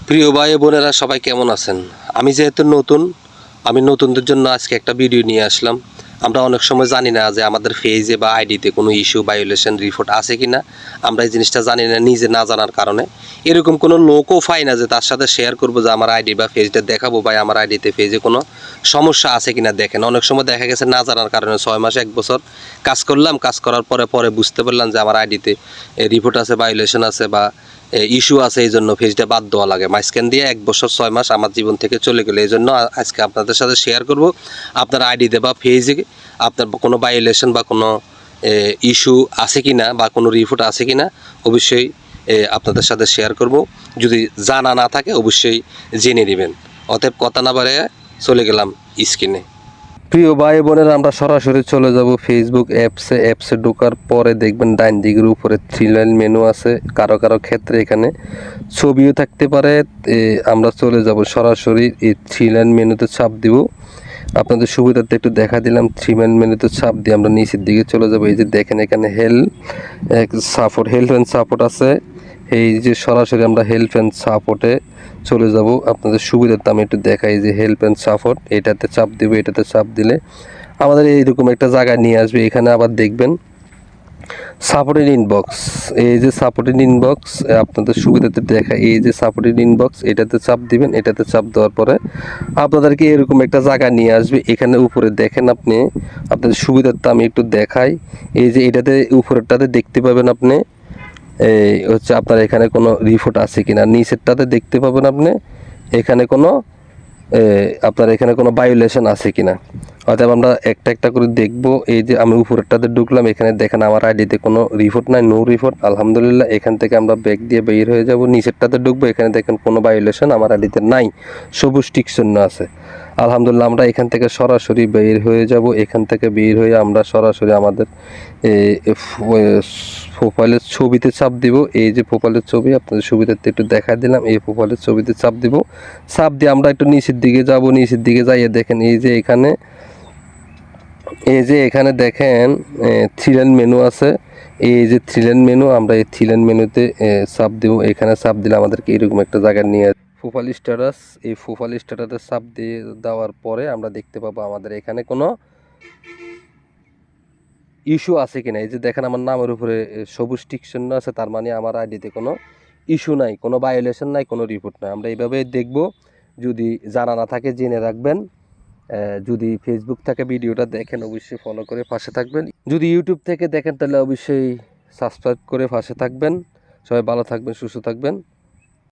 প্রিয় ভাই বোনেরা সবাই কেমন আছেন? আমি যেহেতু নতুন, আমি নতুনদের জন্য আজকে একটা ভিডিও নিয়ে আসলাম। আমরা অনেক সময় জানি না যে আমাদের পেজে বা আইডিতে কোনো ইস্যু ভায়োলেশন রিপোর্ট আছে কি না। আমরা এই জিনিসটা জানি না নিজে না জানার কারণে। এরকম কোনো লোকও পাই না যে তার সাথে শেয়ার করবো যে আমার আইডি বা পেজটা দেখাবো, ভাই আমার আইডিতে পেজে কোনো সমস্যা আছে কি না দেখেন। অনেক সময় দেখা গেছে না জানার কারণে 6 মাস 1 বছর কাজ করলাম, কাজ করার পরে বুঝতে পারলাম যে আমার আইডিতে রিপোর্ট আছে, ভায়োলেশন আছে বা ইস্যু আছে, এই জন্য পেজটা বাদ দেওয়া লাগে। মাঝখান দিয়ে 1 বছর 6 মাস আমার জীবন থেকে চলে গেলে, এই জন্য আজকে আপনাদের সাথে শেয়ার করব আপনার আইডিতে বা পেজে আপনার কোনো ভায়োলেশন বা কোনো ইস্যু আছে কি না বা কোনো রিপোর্ট আছে কি না, অবশ্যই আপনাদের সাথে শেয়ার করব। যদি জানা না থাকে অবশ্যই জেনে নেবেন। অতএব কথা না বাড়ে চলে গেলাম স্ক্রিনে। প্রিয় ভাই বোনেরা, আমরা সরাসরি চলে যাব ফেসবুক অ্যাপসে ঢোকার পরে দেখবেন ডাইন দিকের উপরে 3 লাইন মেনু আছে। কারো কারো ক্ষেত্রে এখানে ছবিও থাকতে পারে। আমরা চলে যাব সরাসরি এই 3 লাইন মেনুতে চাপ দিব। আপনাদের সুবিধার্থে একটু দেখা দিলাম। 3 লাইন মেনুতে চাপ দিয়ে আমরা নিচের দিকে চলে যাব। এই যে দেখেন এখানে হেল্প অ্যান্ড সাপোর্ট আছে। এই যে সরাসরি আমরা হেল্প অ্যান্ড সাপোর্টে চলে যাব। আপনাদের সুবিধার্থে আমি একটু দেখাই যে হেল্প অ্যান্ড সাপোর্ট, এটাতে চাপ দিব। এটাতে চাপ দিলে আমাদের এইরকম একটা জায়গায় নিয়ে আসবে। এখানে আবার দেখবেন সাপোর্টেড ইনবক্স, এই যে সাপোর্টেড ইনবক্স আপনাদের সুবিধাতে দেখা, এই যে সাপোর্টেড ইনবক্স, এটাতে চাপ দিবেন। এটাতে চাপ দেওয়ার পরে আপনাদেরকে এরকম একটা জায়গা নিয়ে আসবে। এখানে উপরে দেখেন আপনি, আপনাদের সুবিধার্থে আমি একটু দেখাই। এই যে এটাতে উপরেরটাতে দেখতে পাবেন আপনি এই হচ্ছে আপনার এখানে কোনো রিপোর্ট আছে কিনা। নিচেরটাতে দেখতে পাবেন আপনি এখানে কোনো আপনার এখানে কোনো ভায়োলেশন আছে কিনা। অর্থাৎ আমরা একটা একটা করে দেখব। এই যে আমি উপরেরটাতে ঢুকলাম, এখানে দেখেন আমার আইডিতে কোনো রিপোর্ট নাই, নো রিপোর্ট, আলহামদুলিল্লাহ। এখান থেকে আমরা ব্যাক দিয়ে বের হয়ে যাব। নিচেরটাতে ঢুকবো, এখানে দেখেন কোনো ভায়োলেশন আমার আইডিতে নাই, সবুজ টিক চিহ্ন আছে, আলহামদুলিল্লাহ। আমরা এখান থেকে সরাসরি বের হয়ে যাব। এখান থেকে বের হয়ে আমরা সরাসরি আমাদের প্রোফাইলের ছবিতে চাপ দিব। এই যে প্রোফাইলের ছবি আপনাদের সুবিধার্থে একটু দেখা দিলাম। এই প্রোফাইলের ছবিতে চাপ দিব। চাপ দিয়ে আমরা একটু নিচের দিকে যাব। নিচের দিকে যাইয়ে দেখেন এই যে এখানে দেখেন 3 লাইন মেনু আছে। এই যে 3 লাইন মেনু, আমরা এই 3 লাইন মেনুতে চাপ দিব। এখানে চাপ দিলে আমাদেরকে এরকম একটা জায়গায় নিয়ে প্রোফাইল স্ট্যাটাস, এই প্রোফাইল স্ট্যাটাসে চাপ দিয়ে দেওয়ার পরে আমরা দেখতে পাবো আমাদের এখানে কোনো ইস্যু আছে কিনা। এই যে দেখেন আমার নামের উপরে সবুজ টিক চিহ্ন আছে, তার মানে আমার আইডিতে কোনো ইস্যু নাই, কোনো ভায়োলেশন নাই, কোনো রিপোর্ট নাই। আমরা এইভাবে দেখব। যদি জানা না থাকে জেনে রাখবেন। যদি ফেসবুক থেকে ভিডিওটা দেখেন অবশ্যই ফলো করে পাশে থাকবেন। যদি ইউটিউব থেকে দেখেন তাহলে অবশ্যই সাবস্ক্রাইব করে পাশে থাকবেন। সবাই ভালো থাকবেন, সুস্থ থাকবেন।